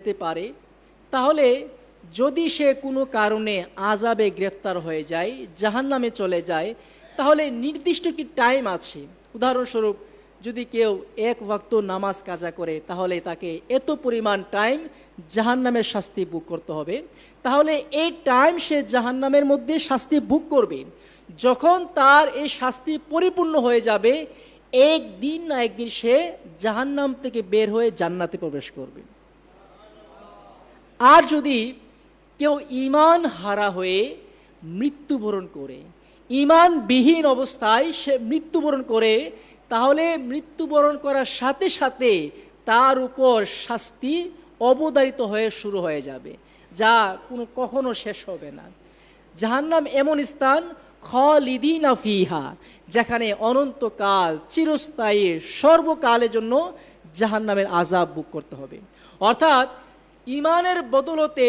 যেতে পারে, তাহলে যদি সে কোনো কারণে আযাবে গ্রেফতার হয়ে যায়, জাহান্নামে চলে যায়, তাহলে নির্দিষ্ট কি টাইম আছে। উদাহরণস্বরূপ, যদি কেউ এক ওয়াক্ত নামাজ কাজা করে, তাহলে তাকে এত পরিমাণ টাইম জাহান্নামের শাস্তি ভোগ করতে হবে। তাহলে এই টাইম সে জাহান্নামের মধ্যে শাস্তি ভোগ করবে। যখন তার এই শাস্তি পরিপূর্ণ হয়ে যাবে, একদিন না একদিন সে জাহান্নাম থেকে বের হয়ে জান্নাতে প্রবেশ করবে। আর যদি কেউ ঈমান হারা হয়ে মৃত্যুবরণ করে, ঈমানবিহীন অবস্থায় সে মৃত্যুবরণ করে, তাহলে মৃত্যুবরণ করার সাথে সাথে তার উপর শাস্তি অবধারিত হয়ে শুরু হয়ে যাবে, যা কখনো শেষ হবে না। জাহান্নাম এমন স্থান, খালিদিনা ফিহা, যেখানে অনন্তকাল, চিরস্থায়ী, সর্বকালের জন্য জাহান্নামের আযাব ভোগ করতে হবে। অর্থাৎ ঈমানের বদলতে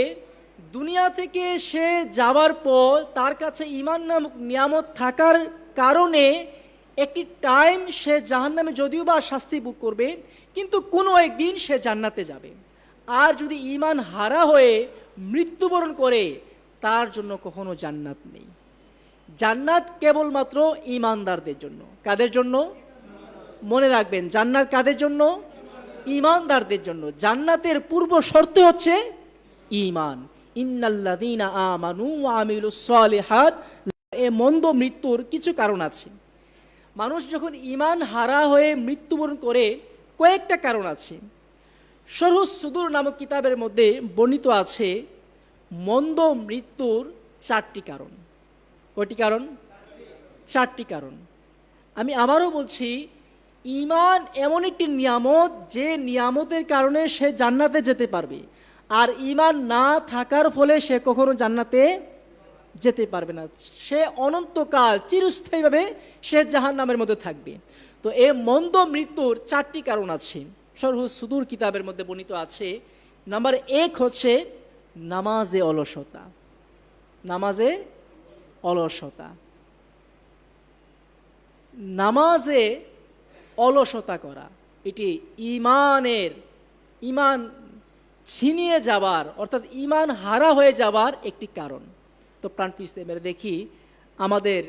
দুনিয়া থেকে সে যাওয়ার পর তার কাছে ঈমান নামক নিয়ামত থাকার কারণে একটি টাইম সে জাহান্নামে যদিও বা শাস্তি ভোগ করবে, কিন্তু কোনো একদিন সে জান্নাতে যাবে। আর যদি ঈমান হারা হয়ে মৃত্যুবরণ করে, তার জন্য কখনো জান্নাত নেই। জান্নাত কেবলমাত্র ঈমানদারদের জন্য। কাদের জন্য? মনে রাখবেন, জান্নাত কাদের জন্য? ঈমানদারদের জন্য। জান্নাতের পূর্ব শর্ত হচ্ছে ঈমান। ইন্নাল্লাযীনা আমানু ওয়া আমিলুস সালিহাত। এই মন্দ মৃত্যুর কিছু কারণ আছে। মানুষ যখন ঈমান হারা হয়ে মৃত্যুবরণ করে, কয়েকটা কারণ আছে। শরহু সুদূর নামক কিতাবের মধ্যে বর্ণিত আছে মন্দ মৃত্যুর 4টি কারণ। কয়টি কারণ? 4টি কারণ। আমি আবারও বলছি, ঈমান এমন একটি নিয়ামত, যে নিয়ামতের কারণে সে জান্নাতে যেতে পারবে। আর ঈমান না থাকার ফলে সে কখনো জান্নাতে যেতে পারবে না। সে অনন্তকাল, চিরস্থায়ীভাবে সে জাহান্নামের মধ্যে থাকবে। তো এই মন্দ মৃত্যুর 4টি কারণ আছে। শরহু সুদূর কিতাবের মধ্যে বর্ণিত আছে। নাম্বার 1 হচ্ছে নামাজে অলসতা। নামাজে অলসতা। নামাজে অলসতা করা, এটি ঈমান ছিনিয়ে যাবার, অর্থাৎ ঈমান হারা হয়ে যাবার একটি কারণ। তো প্রাণপ্রিয় ইসলামের দেখি আমাদের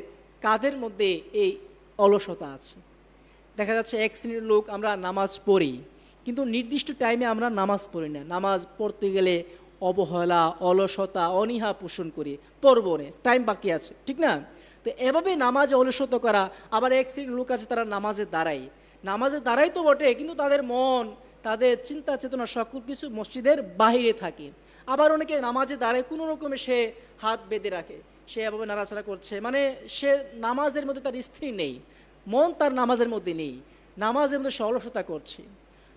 কাদের মধ্যে এই অলসতা আছে। দেখা যাচ্ছে এক শ্রেণীর লোক, আমরা নামাজ পড়ি কিন্তু নির্দিষ্ট টাইমে আমরা নামাজ পড়ি না। নামাজ পড়তে গেলে অবহেলা, অলসতা, অনীহা পোষণ করি, পড়বো না, টাইম বাকি আছে, ঠিক না? তো এভাবে নামাজে অলসতা করা। আবার এক শ্রেণীর লোক আছে, তারা নামাজে দাঁড়াই তো বটে, কিন্তু তাদের মন, তাদের চিন্তা চেতনা সকল কিছু মসজিদের বাহিরে থাকে। আবার অনেকে নামাজে দাঁড়ায়, কোনো রকমে সে হাত বেঁধে রাখে, সে এভাবে নাড়াচাড়া করছে, মানে সে নামাজের মধ্যে তার স্থির নেই, মন তার নামাজের মধ্যে নেই, নামাজের মধ্যে সে অলসতা করছে।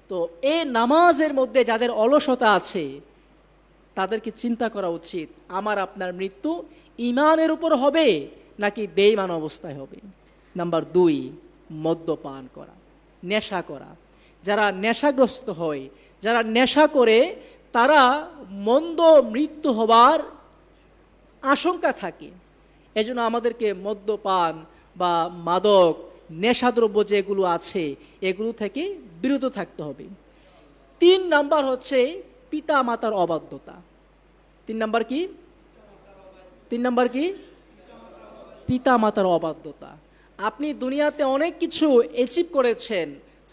তো এই নামাজের মধ্যে যাদের অলসতা আছে, তাদেরকে চিন্তা করা উচিত, আমার আপনার মৃত্যু ঈমানের উপর হবে নাকি বেঈমান অবস্থায় হবে। নাম্বার 2, মদ্যপান করা, নেশা করা। যারা নেশাগ্রস্ত হয়, যারা নেশা করে, তারা মন্দ মৃত্যু হবার আশঙ্কা থাকে। এজন্য আমাদেরকে মদ্যপান বা মাদক, নেশাদ্রব্য যেগুলো আছে, এগুলো থেকে বিরত থাকতে হবে। 3 নাম্বার হচ্ছে পিতা মাতার অবাধ্যতা। 3 নাম্বার কি? 3 নাম্বার কি? পিতা মাতার অবাধ্যতা। আপনি দুনিয়াতে অনেক কিছু অ্যাচিভ করেছেন,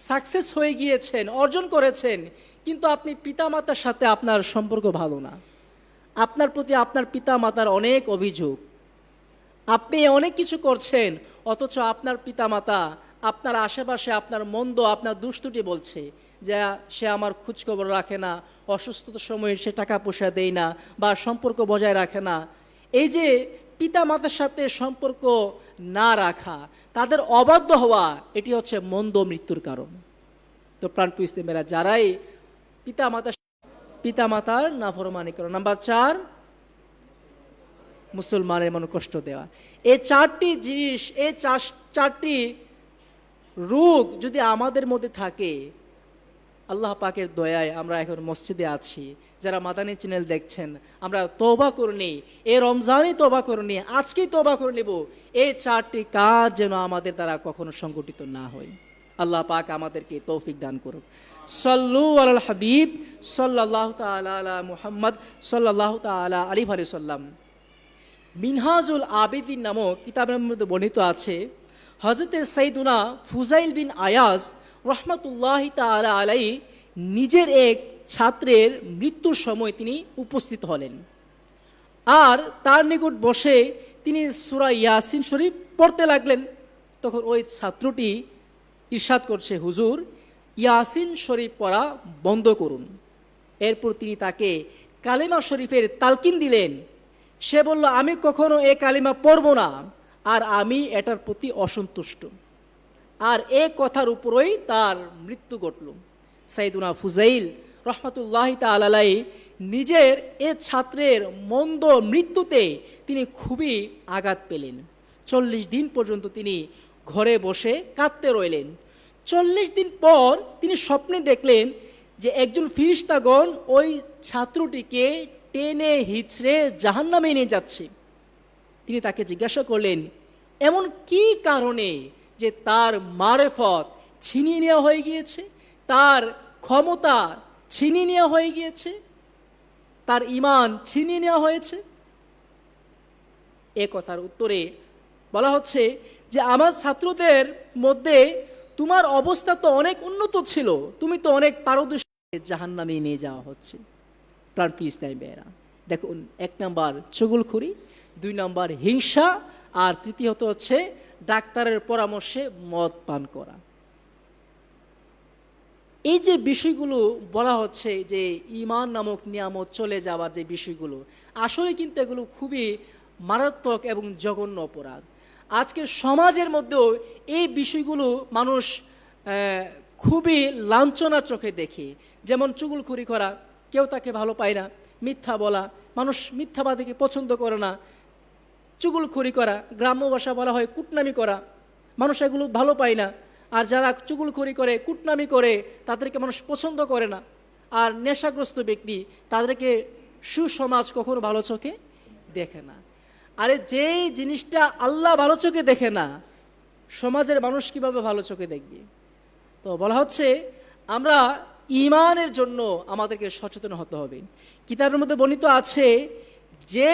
সাকসেস হয়ে গিয়েছেন, অর্জন করেছেন, কিন্তু আপনি পিতা মাতার সাথে আপনার সম্পর্ক ভালো না। আপনার প্রতি আপনার পিতা মাতার অনেক অভিযোগ। আপনি অনেক কিছু করছেন, অথচ আপনার পিতা মাতা আপনার আশেপাশে আপনার মন্দ, আপনার দুষ্টুটি বলছে, যে সে আমার খোঁজখবর রাখে না, অসুস্থতার সময় সে টাকা পয়সা দেয় না, বা সম্পর্ক বজায় রাখে না। এই যে পিতা মাতার সাথে সম্পর্ক না রাখা, তাদের অবাধ্য হওয়া, এটি হচ্ছে মন্দ মৃত্যুর কারণ। তো প্রাণপ্রিয় ইসলামেরা, যারাই পিতা মাতার নাফরমানি করে। নাম্বার 4, মুসলমানের মনে কষ্ট দেওয়া। এই 4টি জিনিস, এই 4টি রোগ যদি আমাদের মধ্যে থাকে, আল্লাহ পাকের দয়ায় আমরা এখন মসজিদে আছি, যারা মাদানী চ্যানেল দেখছেন, আমরা তওবা করে নিই, এই রমজানই তওবা করে নিই, আজকেই তওবা করে নেব, এই 4টি কাজ যেন আমাদের দ্বারা কখনো সংগঠিত না হয়। আল্লাহ পাক আমাদেরকে তৌফিক দান করুক। সাল্লু আলাল হাবিব সাল্লাল্লাহু তাআলা আলা মুহাম্মদ সাল্লাল্লাহু তাআলা আলাইহি ওয়া সাল্লাম। মিনহাজুল আবিদিন নামক কিতাবের মধ্যে বর্ণিত আছে, হযরতে সাইয়্যিদুনা ফুজাইল বিন আয়াজ রহমাতুল্লাহি তাআলা আলাইহি নিজের এক ছাত্রের মৃত্যুর সময় তিনি উপস্থিত হলেন, আর তার নিকট বসে তিনি সূরা ইয়াসিন শরীফ পড়তে লাগলেন। তখন ওই ছাত্রটি ইরশাদ করছে, হুজুর ইয়াসিন শরীফ পড়া বন্ধ করুন। এরপর তিনি তাকে কালেমা শরীফের তালকিন দিলেন। সে বলল, আমি কখনো এ কালিমা পড়ব না, আর আমি এটার প্রতি অসন্তুষ্ট। আর এ কথার উপরই তার মৃত্যু ঘটল। সাইয়্যিদুনা ফুজাইল রহমাতুল্লাহি তাআলা আলাইহি নিজের এ ছাত্রের মন্দ মৃত্যুতে তিনি খুবই আঘাত পেলেন। 40 দিন পর্যন্ত তিনি ঘরে বসে কাঁদতে রইলেন। 40 দিন পর তিনি স্বপ্নে দেখলেন যে একজন ফিরিস্তাগণ ওই ছাত্রটিকে টেনে হিচড়ে জাহান্নামে নিয়ে যাচ্ছে। তিনি তাকে জিজ্ঞাসা করলেন, এমন কি কারণে যে তার মারেফত ছিনিয়ে নেওয়া হয়ে গিয়েছে, তার ক্ষমতা ছিনিয়ে নেওয়া হয়ে গিয়েছে, তার ঈমান ছিনিয়ে নেওয়া হয়েছে? এ কথার উত্তরে বলা হচ্ছে যে আমার ছাত্রদের মধ্যে তোমার অবস্থা তো অনেক উন্নত ছিল, তুমি তো অনেক পারদর্শী, জাহান্নামে নিয়ে যাওয়া হচ্ছে। প্রাণ প্রিয় ইসলামী ভাইয়েরা, দেখুন, 1 নাম্বার চুগলখড়ি, 2 নাম্বার হিংসা, আর তৃতীয়ত হচ্ছে ডাক্তারের পরামর্শে মদ পান করা। এই যে বিষয়গুলো বলা হচ্ছে যে ঈমান নামক নিয়ামত চলে যাওয়ার যে বিষয়গুলো, আসলে কিন্তু এগুলো খুবই মারাত্মক এবং জঘন্য অপরাধ। আজকের সমাজের মধ্যেও এই বিষয়গুলো মানুষ খুবই লাঞ্ছনার চোখে দেখে। যেমন চুগলখড়ি করা, কেউ তাকে ভালো পায় না। মিথ্যা বলা, মানুষ মিথ্যাবাদীকে পছন্দ করে না। চুগলখড়ি করা, গ্রাম্য ভাষা বলা হয় কুটনামি করা, মানুষ এগুলো ভালো পায় না। আর যারা চুগলখড়ি করে, কুটনামি করে, তাদেরকে মানুষ পছন্দ করে না। আর নেশাগ্রস্ত ব্যক্তি, তাদেরকে সুসমাজ কখনো ভালো চোখে দেখে না। আরে যে জিনিসটা আল্লাহ ভালো চোখে দেখে না, সমাজের মানুষ কিভাবে ভালো চোখে দেখবে? তো বলা হচ্ছে আমরা ঈমানের জন্য আমাদেরকে সচেতন হতে হবে। কিতাবের মধ্যে বর্ণিত আছে যে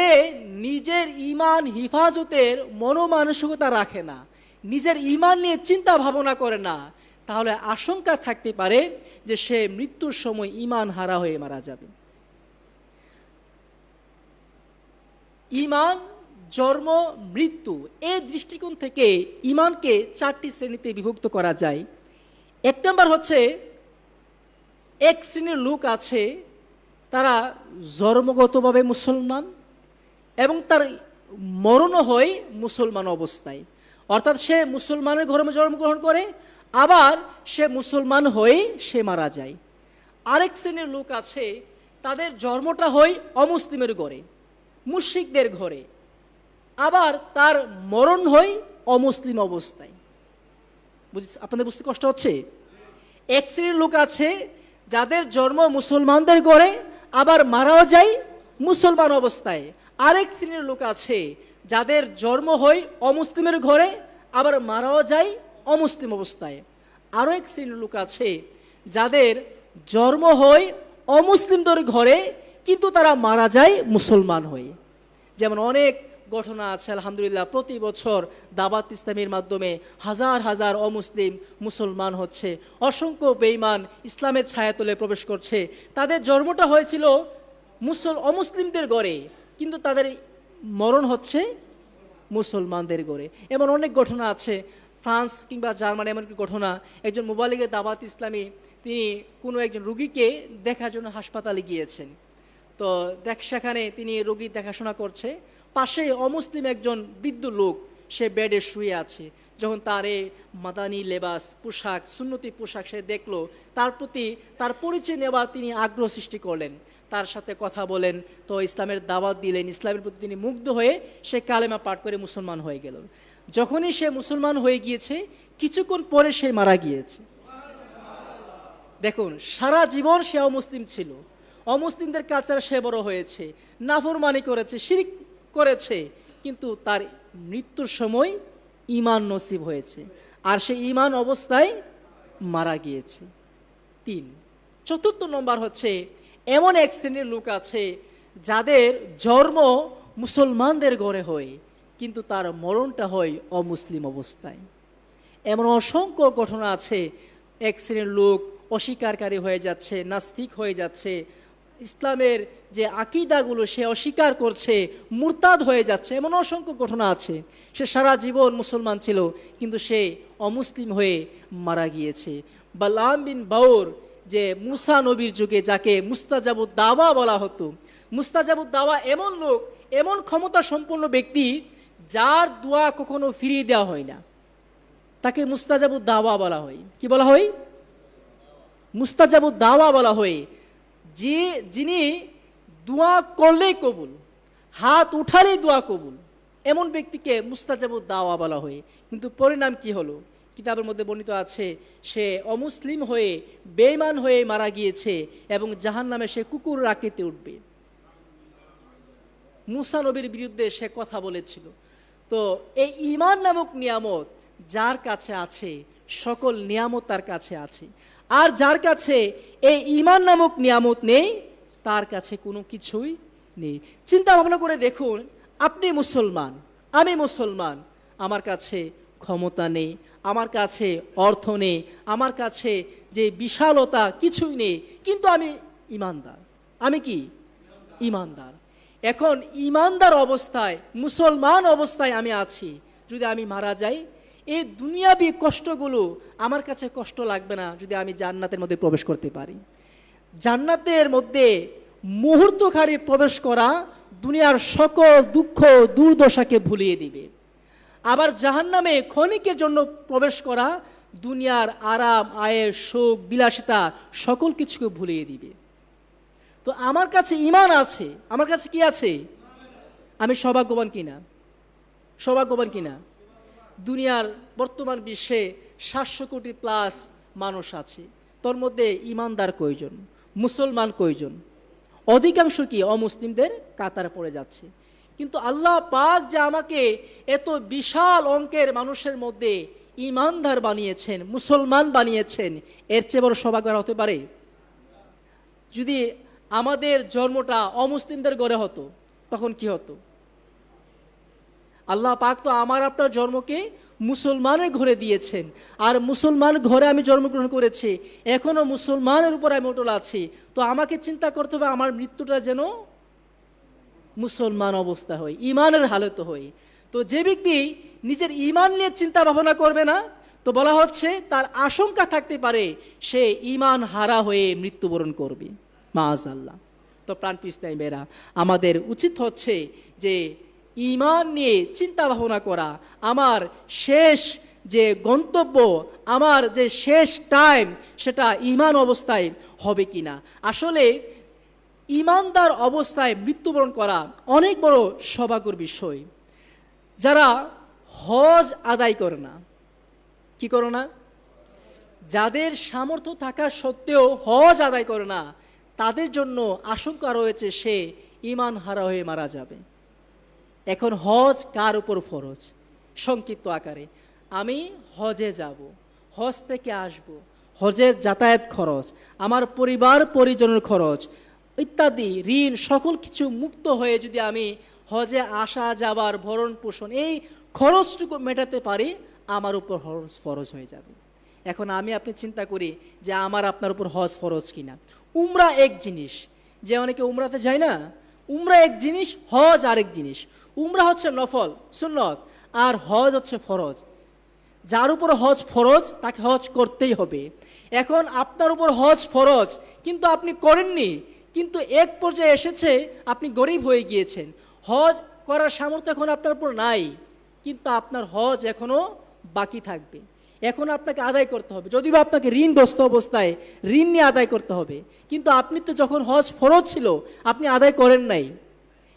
নিজের ঈমান হিফাজতের মনোমানসিকতা রাখে না, নিজের ঈমান নিয়ে চিন্তা ভাবনা করে না, তাহলে আশঙ্কা থাকতে পারে যে সে মৃত্যুর সময় ঈমান হারা হয়ে মারা যাবে। ঈমান, জন্ম, মৃত্যু, এই দৃষ্টিকোণ থেকে ঈমানকে 4টি শ্রেণীতে বিভক্ত করা যায়। 1 নম্বর হচ্ছে, এক শ্রেণীর লোক আছে তারা জন্মগতভাবে মুসলমান এবং তার মরণও হয় মুসলমান অবস্থায়, অর্থাৎ সে মুসলমানের ঘরে জন্মগ্রহণ করে, আবার সে মুসলমান হয়ে সে মারা যায়। আরেক শ্রেণীর লোক আছে তাদের জন্মটা হয় অমুসলিমের ঘরে, মুশরিকদের ঘরে, আবার তার মরণ হয় অমুসলিম অবস্থায়। আপনাদের বুঝতে কষ্ট হচ্ছে? এক শ্রেণীর লোক আছে যাদের জন্ম মুসলমানদের ঘরে, আবার মারাও যায় মুসলমান অবস্থায়। আরেক শ্রেণীর লোক আছে যাদের জন্ম হয় অমুসলিমের ঘরে, আবার মারাও যায় অমুসলিম অবস্থায়। আরও এক শ্রেণীর লোক আছে যাদের জন্ম হয় অমুসলিমদের ঘরে, কিন্তু তারা মারা যায় মুসলমান হয়ে। যেমন অনেক ঘটনা আছে আলহামদুলিল্লাহ, প্রতি বছর দাওয়াত ইসলামের মাধ্যমে হাজার হাজার অমুসলিম মুসলমান হচ্ছে, অসংখ্য বেঈমান ইসলামের ছায়াতলে প্রবেশ করছে। তাদের জন্মটা হয়েছিল অমুসলিমদের ঘরে, কিন্তু তাদের মরণ হচ্ছে মুসলমানদের ঘরে। এমন অনেক ঘটনা আছে, ফ্রান্স কিংবা জার্মানি এমন একটি ঘটনা, একজন মুবালিগে দাওয়াত ইসলামী তিনি কোনো একজন রুগীকে দেখার জন্য হাসপাতালে গিয়েছেন। তো সেখানে তিনি রোগী দেখাশোনা করছে, পাশে অমুসলিম একজন বৃদ্ধ লোক সে বেডে শুয়ে আছে। যখন তার এই মাদানী লেবাস পোশাক, সুন্নতি পোশাক সে দেখলো, তার প্রতি তার পরিচয় নেওয়ার তিনি আগ্রহ সৃষ্টি করলেন, তার সাথে কথা বলেন, তো ইসলামের দাওয়াত দিলেন। ইসলামের প্রতি তিনি মুগ্ধ হয়ে সে কালেমা পাঠ করে মুসলমান হয়ে গেল। যখনই সে মুসলমান হয়ে গিয়েছে, কিছুক্ষণ পরে সে মারা গিয়েছে। দেখুন, সারা জীবন সে অমুসলিম ছিল, অমুসলিমদের কালচারে সে বড় হয়েছে, নাফরমানি করেছে, শিরক করেছে, কিন্তু তার মৃত্যুর সময় ঈমান নসিব হয়েছে। আর সে ঈমান অবস্থায় মারা গিয়েছে। 3, চতুর্থ নম্বর হচ্ছে এমন এক শ্রেণীর লোক আছে যাদের জন্ম মুসলমানদের ঘরে হয়, কিন্তু তার মরণটা হয় অমুসলিম অবস্থায়। এমন অসংখ্য ঘটনা আছে, এক শ্রেণীর লোক অস্বীকারী হয়ে যাচ্ছে, নাস্তিক হয়ে যাচ্ছে, ইসলামের যে আকীদাগুলো সে অস্বীকার করছে, মুরতাদ হয়ে যাচ্ছে। এমন অসংখ্য ঘটনা আছে, সে সারা জীবন মুসলমান ছিল কিন্তু সে অমুসলিম হয়ে মারা গিয়েছে। বালাম বিন বাউর, যে মুসা নবীর যুগে যাকে মুস্তাজাবুদ দাওয়া বলা হতো, মুস্তাজাবুদ দাওয়া এমন লোক, এমন ক্ষমতা সম্পন্ন ব্যক্তি যার দোয়া কখনো ফিরিয়ে দেওয়া হয় না, তাকে মুস্তাজাবুদ দাওয়া বলা হয়। কি বলা হয়? মুস্তাজাবুদ দাওয়া বলা হয়। যিনি দোয়া করলেই কবুল, হাত উঠালেই দোয়া কবুল, এমন ব্যক্তিকে মুস্তাজাবুদ দাওয়া বলা হয়। কিন্তু পরিণাম কি হলো? কিতাবের মধ্যে বর্ণিত আছে সে অমুসলিম হয়ে বেঈমান হয়ে মারা গিয়েছে এবং জাহান্নামে সে কুকুর আকৃতিতে উঠবে। মুসা নবীর বিরুদ্ধে সে কথা বলেছিল। তো এই ঈমান নামক নিয়ামত যার কাছে আছে, সকল নিয়ামত তার কাছে আছে। আর যার কাছে এই ঈমান নামক নিয়ামত নেই, তার কাছে কোনো কিছুই নেই। চিন্তা ভাবনা করে দেখুন, আপনি মুসলমান, আমি মুসলমান, আমার কাছে ক্ষমতা নেই, আমার কাছে অর্থ নেই, আমার কাছে যে বিশালতা কিছুই নেই, কিন্তু আমি ঈমানদার। আমি কি? ঈমানদার। এখন ঈমানদার অবস্থায়, মুসলমান অবস্থায় আমি আছি, যদি আমি মারা যাই, এই দুনিয়াবি কষ্টগুলো আমার কাছে কষ্ট লাগবে না যদি আমি জান্নাতের মধ্যে প্রবেশ করতে পারি। জান্নাতের মধ্যে মুহূর্তখানি প্রবেশ করা দুনিয়ার সকল দুঃখ দুর্দশাকে ভুলিয়ে দিবে। আবার জাহান্নামে ক্ষণিকের জন্য প্রবেশ করা দুনিয়ার আরাম, আয়ের, সুখ, বিলাসিতা সকল কিছুকে ভুলিয়ে দিবে। তো আমার কাছে ঈমান আছে, আমার কাছে কি আছে? আমি সৌভাগ্যবান কিনা? সৌভাগ্যবান কিনা? দুনিয়ার বর্তমান বিশ্বে 700 কোটি প্লাস মানুষ আছে, তোর মধ্যে ঈমানদার কয়জন? মুসলমান কয়জন? অধিকাংশ কি অমুসলিমদের কাতারে পড়ে যাচ্ছে। কিন্তু আল্লাহ পাক যে আমাকে এত বিশাল অঙ্কের মানুষের মধ্যে ঈমানদার বানিয়েছেন, মুসলমান বানিয়েছেন, এর চেয়ে বড় সৌভাগ্য হতে পারে? যদি আমাদের জন্মটা অমুসলিমদের ঘরে হতো তখন কি হতো? আল্লাহ পাক তো আমার আপনার জন্মকে মুসলমানের ঘরে দিয়েছেন, আর মুসলমান ঘরে আমি জন্মগ্রহণ করেছি, এখনো মুসলমানের উপর আমি অটল আছি। তো আমাকে চিন্তা করতে হবে আমার মৃত্যুটা যেন মুসলমান অবস্থা হয়, ঈমানের হালত হয়। তো যে ব্যক্তি নিজের ঈমান নিয়ে চিন্তা ভাবনা করবে না, তো বলা হচ্ছে তার আশঙ্কা থাকতে পারে সে ঈমান হারা হয়ে মৃত্যুবরণ করবে, মাআযাল্লাহ। তো প্রাণপ্রিয় ইসলামী ভাইরা, আমাদের উচিত হচ্ছে যে ঈমান নিয়ে চিন্তা ভাবনা করা, আমার শেষ যে গন্তব্য, আমার যে শেষ টাইম, সেটা ঈমান অবস্থায় হবে কিনা। আসলে ঈমানদার অবস্থায় মৃত্যুবরণ করা অনেক বড় সৌভাগ্যের বিষয়। যারা হজ আদায় করে না, কি করে না, যাদের সামর্থ্য থাকা সত্ত্বেও হজ আদায় করে না, তাদের জন্য আশঙ্কা রয়েছে সে ঈমান হারা হয়ে মারা যাবে। এখন হজ কার উপর ফরজ? সংক্ষিপ্ত আকারে, আমি হজে যাব, হজ থেকে আসব, হজের যাতায়াত খরচ, আমার পরিবার পরিজনের খরচ ইত্যাদি, ঋণ, সকল কিছু মুক্ত হয়ে যদি আমি হজে আসা যাবার ভরণ পোষণ এই খরচটুকু মেটাতে পারি, আমার উপর হজ ফরজ হয়ে যাবে। এখন আমি আপনি চিন্তা করি যে আমার আপনার উপর হজ ফরজ কিনা। উমরা এক জিনিস, যে অনেকে উমরাতে যায় না, উমরা এক জিনিস, হজ আরেক জিনিস। উমরা হচ্ছে নফল সুন্নত, আর হজ হচ্ছে ফরজ। যার উপর হজ ফরজ তাকে হজ করতেই হবে। এখন আপনার উপর হজ ফরজ কিন্তু আপনি করেননি, কিন্তু এক পর্যায়ে এসেছে আপনি গরিব হয়ে গিয়েছেন, হজ করার সামর্থ্য এখন আপনার উপর নাই, কিন্তু আপনার হজ এখনো বাকি থাকবে, এখন আপনাকে আদায় করতে হবে। যদিও আপনাকে ঋণগ্রস্ত অবস্থায় ঋণ নিয়ে আদায় করতে হবে, কিন্তু আপনি তো যখন হজ ফরজ ছিল আপনি আদায় করেন নাই,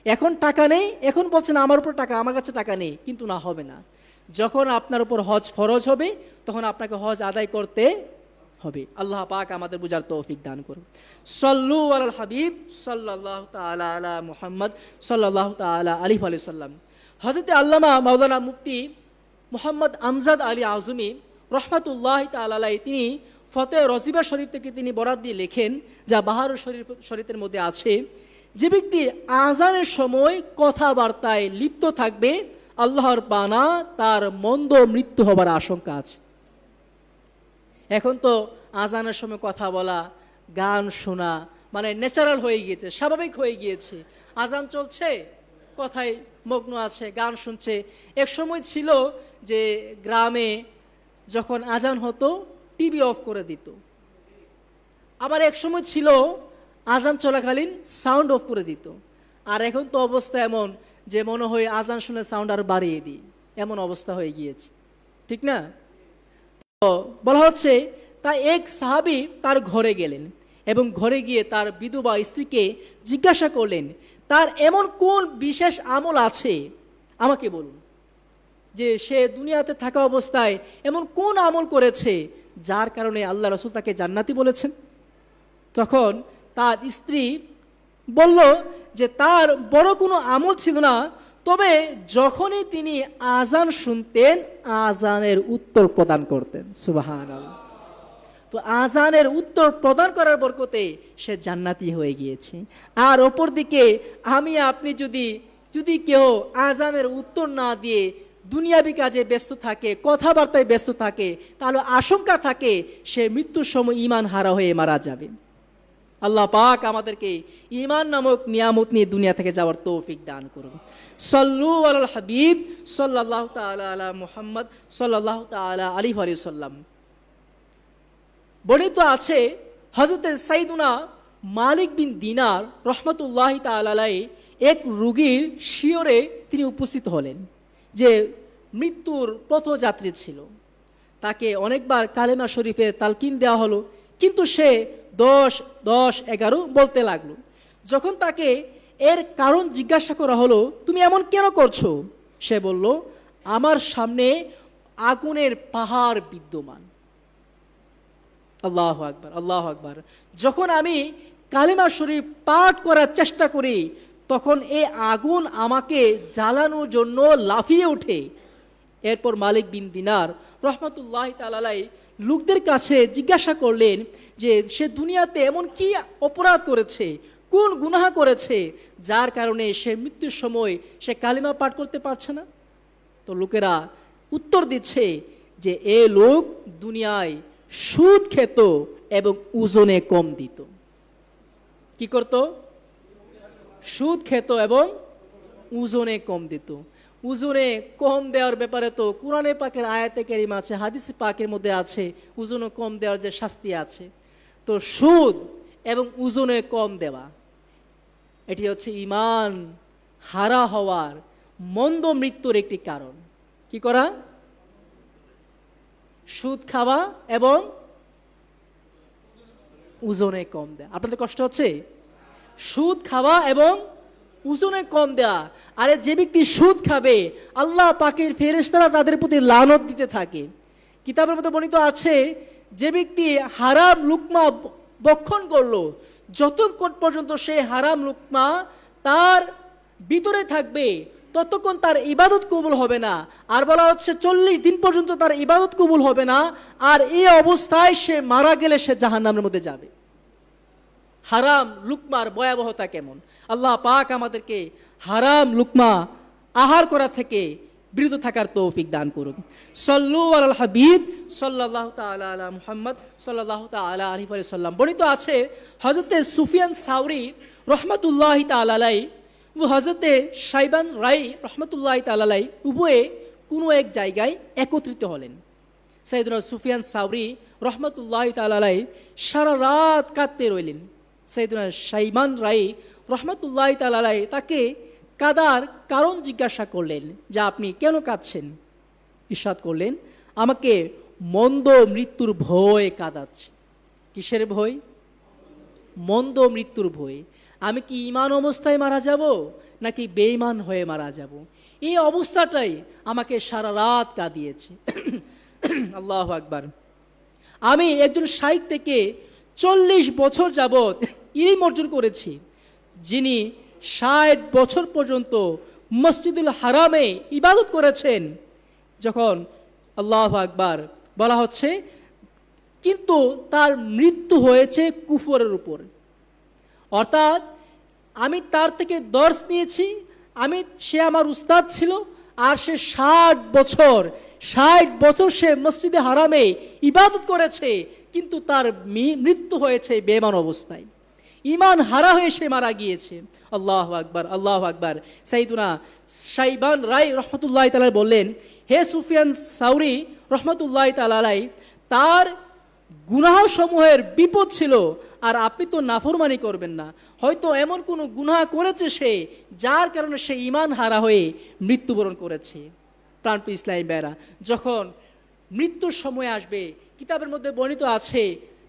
এখন টাকা নেই, এখন বলছেন আমার উপর টাকা, আমার কাছে টাকা নেই, কিন্তু না, হবে না। যখন আপনার উপর হজ ফরজ হবে তখন আপনাকে হজ আদায় করতে হবে। আল্লাহ পাক আমাদের বুঝার তৌফিক দান করুন। সাল্লু আলাল হাবিব সাল্লাল্লাহু তাআলা আলা মুহাম্মদ সাল্লাল্লাহু তাআলা আলাইহি ওয়া সাল্লাম। হযরত আল্লামা মাওলানা মুফতি মুহাম্মদ আমজাদ আলী আজমি রহমাতুল্লাহ তাআলা আলাইহি তিনি ফতে রজিবা শরীফ থেকে তিনি বরাত দিয়ে লেখেন, যা বাহার শরীফের মধ্যে আছে, যে ব্যক্তি আজানের সময় কথাবার্তায় লিপ্ত থাকবে আল্লাহর বানা তার মন্দ মৃত্যু হবার আশঙ্কা আছে। এখন তো আজানের সময় কথা বলা, গান শোনা মানে ন্যাচারাল হয়ে গিয়েছে, স্বাভাবিক হয়ে গিয়েছে। আজান চলছে, কথায় মগ্ন আছে, গান শুনছে। এক সময় ছিল যে গ্রামে যখন আজান হতো টিভি অফ করে দিত, আবার এক সময় ছিল আজান চলাকালীন সাউন্ড অফ করে দিত। আর এখন তো অবস্থা এমন যে মনে হয় আজান শুনে সাউন্ড আর বাড়িয়ে দিই, এমন অবস্থা হয়ে গিয়েছে, ঠিক না? তো বলা হচ্ছে তা এক সাহাবী তার ঘরে গেলেন এবং ঘরে গিয়ে তার বিধবা স্ত্রীকে জিজ্ঞাসা করলেন, তার এমন কোন বিশেষ আমল আছে আমাকে বলুন, যে সে দুনিয়াতে থাকা অবস্থায় এমন কোন আমল করেছে যার কারণে আল্লাহ রাসূল তাকে জান্নাতি বলেছেন। তখন তার স্ত্রী বলল যে তার বড় কোনো আমল ছিল না, তবে যখনই তিনি আজান শুনতেন আজানের উত্তর প্রদান করতেন। সুবহানাল্লাহ। তো আজানের উত্তর প্রদান করার বরকতে সে জান্নাতি হয়ে গিয়েছে। আর অপর দিকে আমি আপনি যদি কেউ আজানের উত্তর না দিয়ে দুনিয়াবি কাজে ব্যস্ত থাকে, কথাবার্তায় ব্যস্ত থাকে, তাহলে আশঙ্কা থাকে সে মৃত্যুর সময় ঈমান হারা হয়ে মারা যাবে। আল্লাহ পাক আমাদেরকে ঈমান নামক নিয়ামত নিয়ে দুনিয়া থেকে যাওয়ার তৌফিক দান করুন। সাল্লু আলাল হাবিব সাল্লাল্লাহু তাআলা আলা মুহাম্মদ সাল্লাল্লাহু তাআলা আলাইহি ওয়া সাল্লাম। বর্ণিত আছে হযরত সাইয়্যিদুনা মালিক বিন দিনার রহমাতুল্লাহি তাআলা আলাইহি এক রোগীর শিয়রে তিনি উপস্থিত হলেন, যে মৃত্যুর পথযাত্রী ছিল। তাকে অনেকবার কালেমা শরীফের তালকিন দেওয়া হলো, কিন্তু সে 10-11 বলতে লাগলো। যখন তাকে এর কারণ জিজ্ঞাসা করা হলো, তুমি এমন কেন করছো, সে বলল, আমার সামনে আগুনের পাহাড় বিদ্যমান। আল্লাহু আকবার, আল্লাহু আকবার। যখন আমি কালেমা শরীফ পাঠ করার চেষ্টা করি তখন এই আগুন আমাকে জ্বালানোর জন্য লাফিয়ে ওঠে। এরপর মালিক বিন দিনার রহমাতুল্লাহি তাআলা আলাইহি লোকদের কাছে জিজ্ঞাসা করলেন যে সে দুনিয়াতে এমন কি অপরাধ করেছে, কোন গুনাহ করেছে যার কারণে সে মৃত্যুর সময় সে কালিমা পাঠ করতে পারছে না। তো লোকেরা উত্তর দিচ্ছে যে এ লোক দুনিয়ায় সুদ খেত এবং ওজনে কম দিত। কি করত? সুদ খেত এবং ওজনে কম দিত। ওজনে কম দেওয়ার ব্যাপারে তো কোরআনে পাকের আয়াতে কারিমা আছে, হাদিসে পাকের মধ্যে আছে ওজনে কম দেওয়ার যে শাস্তি আছে। তো সুদ এবং ওজনে কম দেওয়া এটি হচ্ছে ঈমান হারা হওয়ার মন্দ মৃত্যুর একটি কারণ। কি করা? সুদ খাওয়া এবং ওজনে কম দেয়া। আপনাদের কষ্ট হচ্ছে? সুদ খাওয়া এবং ওজনে কম দেয়া। আরে যে ব্যক্তি সুদ খাবে আল্লাহ পাকের ফেরেশতারা তাদের প্রতি লানত দিতে থাকে। কিতাবের মধ্যে বর্ণিত আছে যে ব্যক্তি হারাম লুকমা ভক্ষণ করলো, যতক্ষণ পর্যন্ত সে হারাম লুকমা তার ভিতরে থাকবে ততক্ষণ তার ইবাদত কবুল হবে না। আর বলা হচ্ছে 40 দিন পর্যন্ত তার ইবাদত কবুল হবে না। আর এই অবস্থায় সে মারা গেলে সে জাহান্নামের মধ্যে যাবে। হারাম লুকমার ভয়াবহতা কেমন! আল্লাহ পাক আমাদেরকে হারাম লুকমা আহার করা থেকে বিরত থাকার তৌফিক দান করুন। সাল্লু আলাল হাবিব সাল্লাল্লাহু তাআলা আলা মুহাম্মদ সাল্লাল্লাহু তাআলা আলাইহি ওয়া সাল্লাম। বর্ণিত আছে হযরতে সুফিয়ান সাউরি রহমাতুল্লাহি তাআলা আলাইহি ও হযরতে শাইবান রাই রহমাতুল্লাহি তাআলা আলাইহি উভয়ে কোনো এক জায়গায় একত্রিত হলেন। সাইয়েদনা সুফিয়ান সাউরি রহমাতুল্লাহি তাআলা আলাইহি সারা রাত কাঁদতে রইলেন। সাইয়েদনা শাইবান রাই রহমাতুল্লাহি তাআলা আলাইহি তাকে কাদার কারণ জিজ্ঞাসা করলেন যে আপনি কেন কাঁদছেন? ইরশাদ করলেন, আমাকে মন্দ মৃত্যুর ভয় কাঁদাচ্ছে। কিসের ভয়? মন্দ মৃত্যুর ভয়। আমি কি ঈমান অবস্থায় মারা যাব নাকি বেঈমান হয়ে মারা যাব? এই অবস্থাটাই আমাকে সারা রাত কাঁদিয়েছে। আল্লাহু আকবার। আমি একজন শাইখ থেকে 40 বছর যাবৎ ইলম অর্জন করেছি, যিনি 60 বছর পর্যন্ত মসজিদুল হারামে ইবাদত করেছেন। যখন আল্লাহু আকবার বলা হচ্ছে কিন্তু তার মৃত্যু হয়েছে কুফরের উপর। অর্থাৎ আমি তার থেকে দর্শ নিয়েছি, সে আমার উস্তাদ ছিল, আর সে 60 বছর সে মসজিদে হারামে ইবাদত করেছে, কিন্তু তার মৃত্যু হয়েছে বেঈমান অবস্থায়, ঈমান হারা হয়ে সে মারা গিয়েছে। আল্লাহু আকবার, আল্লাহু আকবার। সাইয়্যিদুনা শাইবান রায় রহমতুল্লাহি তাআলা বললেন, হে সুফিয়ান সাউরি রহমতুল্লাহি তাআলা আলাইহি, তার গুনাহ সমূহের বিপদ ছিল, আর আপনি তো নাফরমানি করবেন না। হয়তো এমন কোনো গুনাহ করেছে সে, যার কারণে সে ঈমান হারা হয়ে মৃত্যুবরণ করেছে। প্রাণপ্রিয় ইসলামী ভাইরা, যখন মৃত্যুর সময় আসবে, কিতাবের মধ্যে বর্ণিত আছে,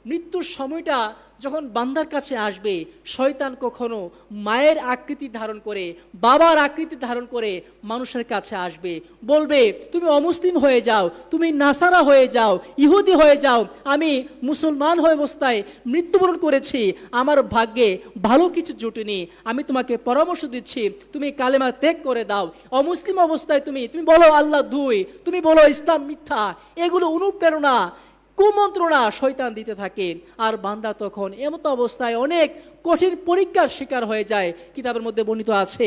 মৃত্যুর সময়টা যখন বান্দার কাছে আসবে, শয়তান কখনো মায়ের আকৃতি ধারণ করে, বাবার আকৃতি ধারণ করে মানুষের কাছে আসবে, বলবে তুমি অমুসলিম হয়ে যাও, তুমি নাসারা হয়ে যাও, ইহুদি হয়ে যাও, আমি মুসলমান হয়ে অবস্থায় মৃত্যুবরণ করেছি, আমার ভাগ্যে ভালো কিছু জুটেনি, আমি তোমাকে পরামর্শ দিচ্ছি তুমি কালেমা ত্যাগ করে দাও। অমুসলিম অবস্থায় তুমি বলো আল্লাহ দুই, তুমি বলো ইসলাম মিথ্যা, এগুলো অনুপ্রেরণা, কুমন্ত্রণা শয়তান দিতে থাকে। আর বান্দা তখন এমতো অবস্থায় অনেক কঠিন পরীক্ষার শিকার হয়ে যায়। কিতাবের মধ্যে বর্ণিত আছে,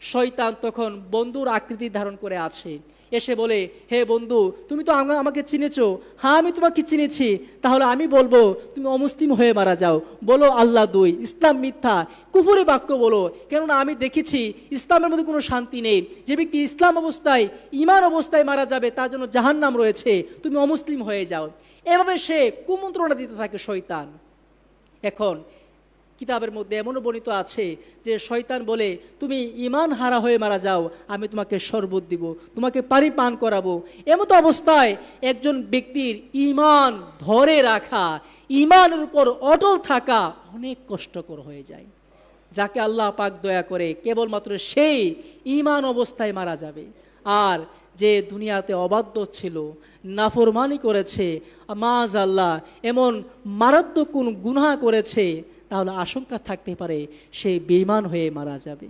শয়তান তখন বন্ধুর আকৃতি ধারণ করে আছে, এসে বলে, হে বন্ধু, তুমি তো আমাকে চিনেছো। হ্যাঁ, আমি তোমাকে চিনেছি। তাহলে আমি বলবো তুমি অমুসলিম হয়ে মারা যাও, বলো আল্লাহ দুই, ইসলাম মিথ্যা, কুফরি বাক্য বলো, কেননা আমি দেখেছি ইসলামের মধ্যে কোনো শান্তি নেই। যে ব্যক্তি ইসলাম অবস্থায়, ঈমান অবস্থায় মারা যাবে, তার জন্য জাহান্নাম রয়েছে, তুমি অমুসলিম হয়ে যাও। এভাবে সে কুমন্ত্রণা দিতে থাকে শয়তান। এখন কিতাবের মধ্যে এমনও বর্ণিত আছে যে শয়তান বলে, তুমি ঈমান হারা হয়ে মারা যাও, আমি তোমাকে শরবত দিব, তোমাকে পানি পান করাবো। এমতো অবস্থায় একজন ব্যক্তির ঈমান ধরে রাখা, ঈমানের উপর অটল থাকা অনেক কষ্টকর হয়ে যায়। যাকে আল্লাহ পাক দয়া করে কেবলমাত্র সেই ঈমান অবস্থায় মারা যাবে। আর যে দুনিয়াতে অবাধ্য ছিল, নাফরমানি করেছে, মাআযাল্লাহ এমন মারাত্মক কোন গুনাহ করেছে, তাহলে আশঙ্কা থাকতে পারে সে বেঈমান হয়ে মারা যাবে।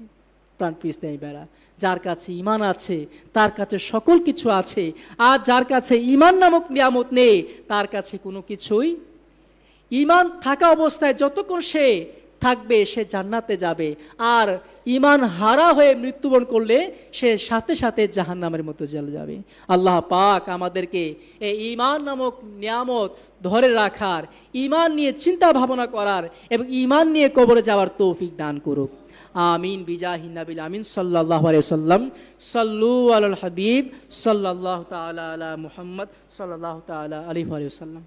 প্রাণপ্রিয় ইসলামী ভাইরা, যার কাছে ঈমান আছে তার কাছে সকল কিছু আছে, আর যার কাছে ঈমান নামক নিয়ামত নেই তার কাছে কোনো কিছুই। ঈমান থাকা অবস্থায় যতক্ষণ সে থাকবে সে জান্নাতে যাবে, আর ঈমান হারা হয়ে মৃত্যুবরণ করলে সে সাথে সাথে জাহান্নামের মতো জ্বলে যাবে। আল্লাহ পাক আমাদেরকে এই ঈমান নামক নিয়ামত ধরে রাখার, ঈমান নিয়ে চিন্তা ভাবনা করার এবং ঈমান নিয়ে কবরে যাওয়ার তৌফিক দান করুক। আমিন বিজাহিন নবিল আমিন সাল্লাল্লাহু আলাইহি ওয়াসাল্লাম। সাল্লু আলাল হাবিব সাল্লাল্লাহু তাআলা আলা মুহাম্মদ সাল্লাল্লাহু তাআলা আলাইহি ওয়াসাল্লাম।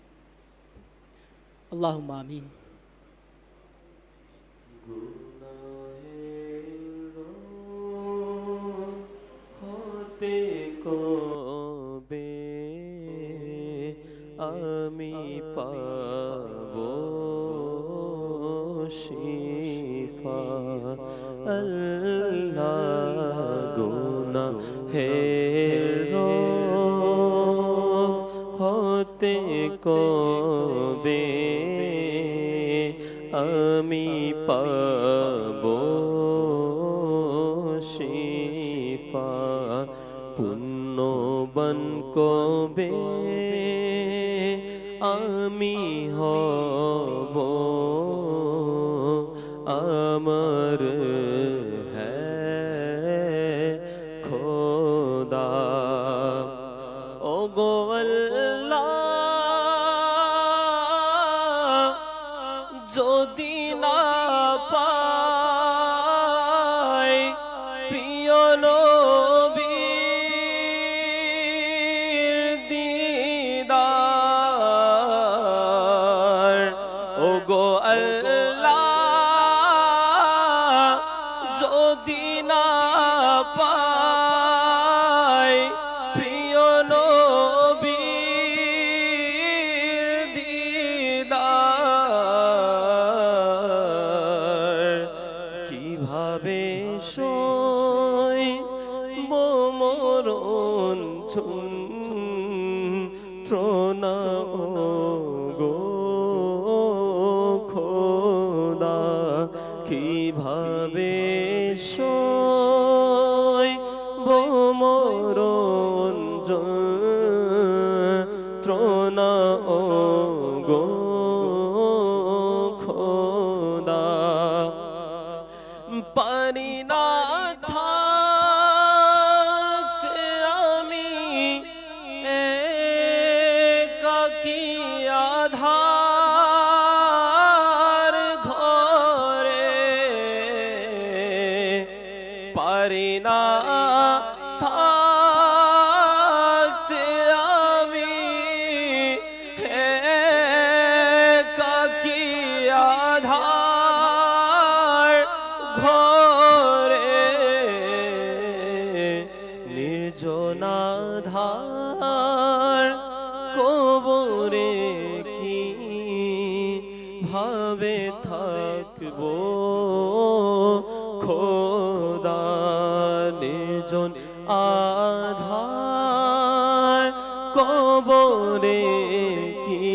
আল্লাহুম্মা আমিন। কবে আমি পাবো শিফা, আল্লাহ গুনাহের হতে কবে আমি পাবো শিফা, পুণ্যবান কবে আমি হব, আমার হ্যাঁ খোদা। ও গো আল্লাহ, যদি না পাই প্রিয় নবীর দিদার, ও গো আল্লাহ, যদি না পাই প্রিয় নবীর দিদার, কিভাবে সইব মরণ যন্ত্রণা, ও গো খোদা, কিভাবে সইব মরণ যন্ত্রণা, পারি না থাকতে আমি একাকী আধার ঘরে, পারি না থাকতে আমি একাকী আধার ঘরে, নির্জনাধার কবরে কি ভাবে থাকবো খোদা, নির্জন আধার কবরে কি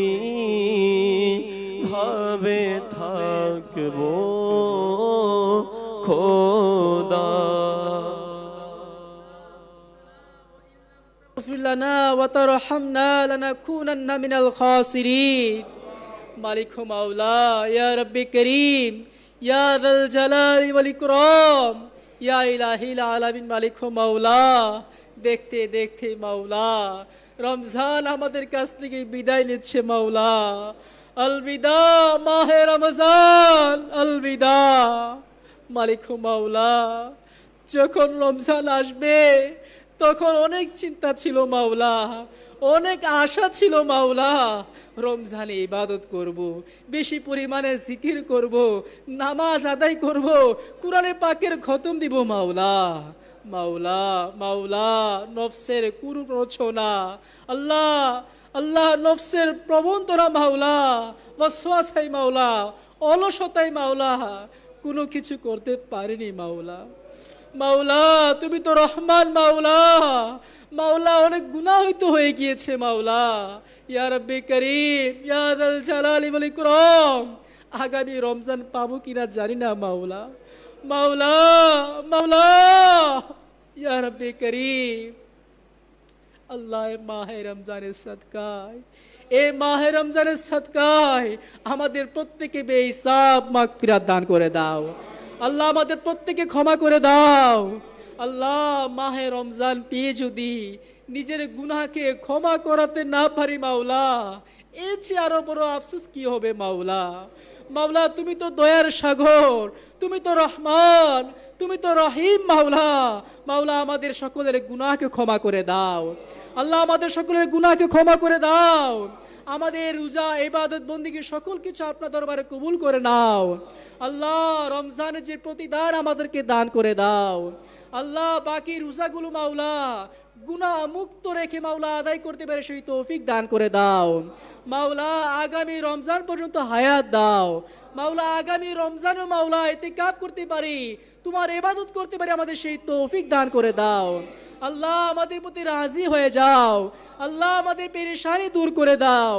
ভাবে থাকবো খোদা। اغفر لنا وترحمنا لنكونن من الخاسرين। মালিক মাওলা, ইয়া রব্বি করিম, ইয়া যাল জালালি ওয়াল ইকরাম, ইয়া ইলাহিল আলামিন। মালিক মাওলা, দেখতে দেখতে মাওলা রমজান আমাদের কাছ থেকে বিদায় নিচ্ছে মাওলা। আলবিদা মাহে রমজান, আলবিদা। মালিক মাওলা, যখন রমজান আসবে তখন অনেক চিন্তা ছিল মাওলা, অনেক আশা ছিল মাওলা। রমজানে ইবাদত করব, বেশি পরিমাণে জিকির করব, নামাজ আদায় করব, কুরআনে পাকের খতম দিব মাওলা। মাওলা মাওলা, নফসের কুপ্ররোচনা আল্লাহ, আল্লাহ নফসের প্রবণতা মাওলা, ওয়াসওয়াসায় মাওলা, অলসতায় মাওলা কোনো কিছু করতে পারিনি মাওলা। মাওলা তুমি তো রহমান মাওলা, মাওলা অনেক গুনাহ হয়তো হয়ে গিয়েছে মাওলা। ইয়া রব্বি করিম, ইয়া যাল জালালি ওয়াল ইকরাম, আগামী রমজান পাবো কিনা জানি না মাওলা। মাওলা মাওলা, ইয়া রব্বি করিম, আল্লাহ মাহে রমজানের সদকায়, এ মাহে রমজানের সদকায় আমাদের প্রত্যেকে বেহিসাব মাগফিরাত দান করে দাও আল্লাহ, আমাদের প্রত্যেকে ক্ষমা করে দাও আল্লাহ। মাহে রমজান পেয়ে যদি নিজের গুনাহকে ক্ষমা করাতে না পারি মাওলা, এর চেয়ে আরো বড় আফসোস কি হবে মাওলা। মাওলা তুমি তো দয়ার সাগর, তুমি তো রহমান, তুমি তো রহিম মাওলা। মাওলা আমাদের সকলের গুনাহকে ক্ষমা করে দাও আল্লাহ, আমাদের সকলের গুনাহকে ক্ষমা করে দাও। আমাদের রোজা ইবাদত বন্দেগী সকল কিছু আপনার দরবারে কবুল করে নাও আল্লাহ। রমজানের যে প্রতিদান আমাদেরকে দান করে দাও আল্লাহ। বাকি রোজাগুলো মাওলা গুনাহ মুক্ত রেখে মাওলা আদায় করতে পারে সেই তৌফিক দান করে দাও মাওলা। আগামী রমজান পর্যন্ত হায়াত দাও মাওলা। আগামী রমজানও মাওলা ইতিকাফ করতে পারি, তোমার ইবাদত করতে পারি, আমাদের সেই তৌফিক দান করে দাও আল্লাহ। আমাদের প্রতি রাজি হয়ে যাও আল্লাহ, আমাদের পেরেশানি দূর করে দাও,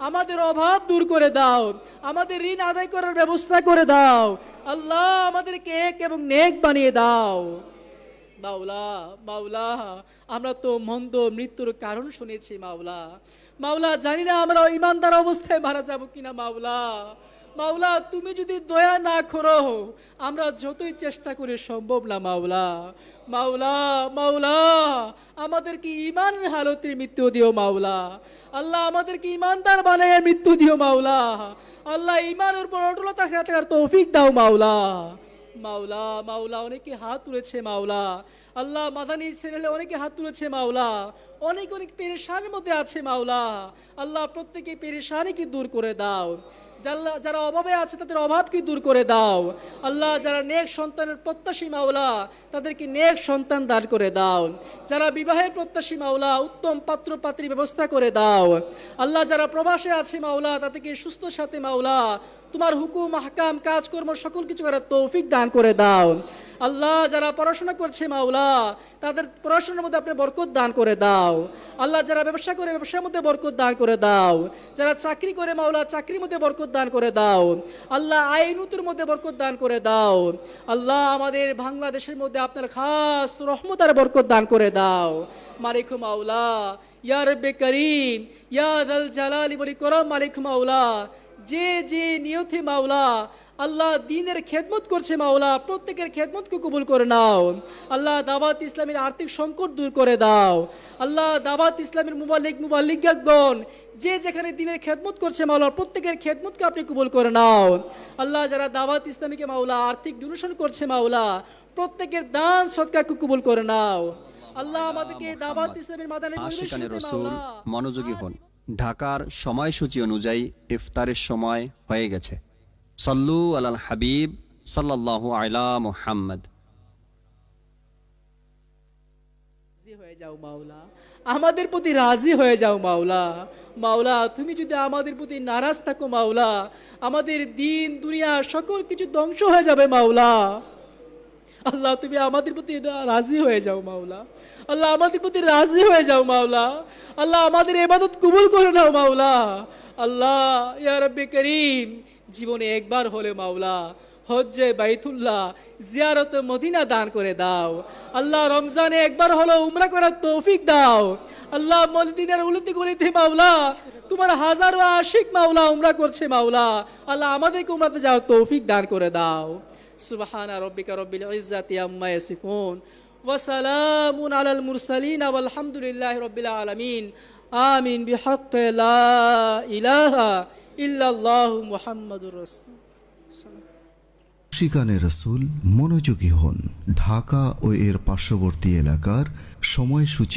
আমাদের অভাব দূর করে দাও, আমাদের ঋণ আদায় করার ব্যবস্থা করে দাও আল্লাহ। আমাদেরকে এক এবং নেক বানিয়ে দাও মাওলা। মাওলা আমরা তো মন্দ মৃত্যুর কারণ শুনেছি মাওলা। মাওলা জানি না আমরা ইমানদার অবস্থায় মারা যাব কিনা মাওলা। মাওলা তুমি যদি দয়া না করো আমরা যতই চেষ্টা করি সম্ভব না মাওলা। মাওলা মাওলা আমাদেরকে ইমানের হালতে মৃত্যু দিও মাওলা আল্লাহ। আমাদেরকে ইমানদার বানায় মৃত্যু দিও মাওলা আল্লাহ। ইমানের উপর অটলতা থাকার তৌফিক দাও মাওলা। মাওলা মাওলা অনেকে হাত তুলেছে মাওলা আল্লাহ, মাদানী ছেড়ে অনেকে হাত তুলেছে মাওলা, অনেক অনেক পেরেশানির মধ্যে আছে মাওলা আল্লাহ। প্রত্যেকে পেরেশানিকে দূর করে দাও যারা অভাবে আছে তাদের অভাবকে দূর করে দাও আল্লাহ। যারা নেক সন্তানের প্রত্যাশী মাওলা তাদেরকে নেক সন্তান দান করে দাও। যারা বিবাহের প্রত্যাশী মাওলা উত্তম পাত্র পাত্রী ব্যবস্থা করে দাও আল্লাহ। যারা প্রবাসে আছে মাওলা তাদেরকে সুস্থ সাথে মাওলা তোমার হুকুম আহকাম কাজকর্ম সকল কিছু করার তৌফিক দান করে দাও আল্লাহ। যারা পড়াশোনা করছে মাওলা তাদের পড়াশোনার মধ্যে আপনি বরকত দান করে দাও আল্লাহ। যারা ব্যবসা করে ব্যবসার মধ্যে বরকত দান করে দাও। যারা চাকরি করে মাওলা চাকরির মধ্যে বরকত দান করে দাও আল্লাহ। আইনুতের মধ্যে বরকত দান করে দাও আল্লাহ। আমাদের বাংলাদেশের মধ্যে আপনার খাস রহমত আর বরকত দান করে দাও মালিক মাওলা। ইয়া রব্বে করিম, ইয়া যাল জালালি ওয়াল ইকরাম। মালিক মাওলা যে যে নিয়তে মাওলা আল্লাহ দিনের খেদমত করছে মাওলা, প্রত্যেকের খেদমতকে কবুল করে নাও। আল্লাহ দাওয়াত ইসলামের আর্থিক সংকট দূর করে দাও। আল্লাহ দাওয়াত ইসলামের মুবাল্লিগগণ যে যেখানে দিনের খেদমত করছে মাওলা, প্রত্যেকের খেদমতকে আপনি কবুল করে নাও। আল্লাহ যারা দাওয়াত ইসলামীকে মাওলা আর্থিক ডোনেশন করছে মাওলা, প্রত্যেকের দান সদকাকে কবুল করে নাও। আল্লাহ আমাদেরকে দাওয়াত ইসলামের মাদানের আশিকানে পরিবেশ রসুল মনোযোগী হন। ঢাকার সময়সূচি অনুযায়ী ইফতারের সময় হয়ে গেছে। সল্লু আলাল হাবিব সাল্লাল্লাহু আলা মুহাম্মদ। রাজি হয়ে যাও মাওলা, আমাদের প্রতি রাজি হয়ে যাও মাওলা। মাওলা তুমি যদি আমাদের প্রতি নারাজ থাকো মাওলা, আমাদের দিন দুনিয়া সকল কিছু ধ্বংস হয়ে যাবে মাওলা। আল্লাহ তুমি আমাদের প্রতি রাজি হয়ে যাও মাওলা। আল্লাহ আমাদের প্রতি রাজি হয়ে যাও মাওলা। আল্লাহ আমাদের ইবাদত কবুল করে নাও মাওলা। আল্লাহ ইয়া রাব্বি করিম, জীবনে একবার হলে মাওলা হজ্জে বাইতুল্লাহ জিয়ারত মদিনা দান করে দাও। আল্লাহ রমজানে একবার হলো উমরা করার তৌফিক দাও। আল্লাহ মদিনার উলতি গলিতে মাওলা তোমার হাজারো আশিক মাওলা উমরা করছে মাওলা। আল্লাহ আমাদেরকে উমরাতে যাওয়ার তৌফিক দান করে দাও। সুবহানা রাব্বিকা রাব্বিল ইজ্জাতি আম্মা ইয়াসিফুন ওয়া সালামুন আলাল মুরসালিন ওয়াল হামদুলিল্লাহি রাব্বিল আলামিন। আমিন বিহাক্কি লা ইলাহা ইল্লাল্লাহু মুহাম্মাদুর রাসূল। আশিকানে রসুল মনোযোগী হন। ঢাকা ও এর পার্শ্ববর্তী এলাকার সময়সূচি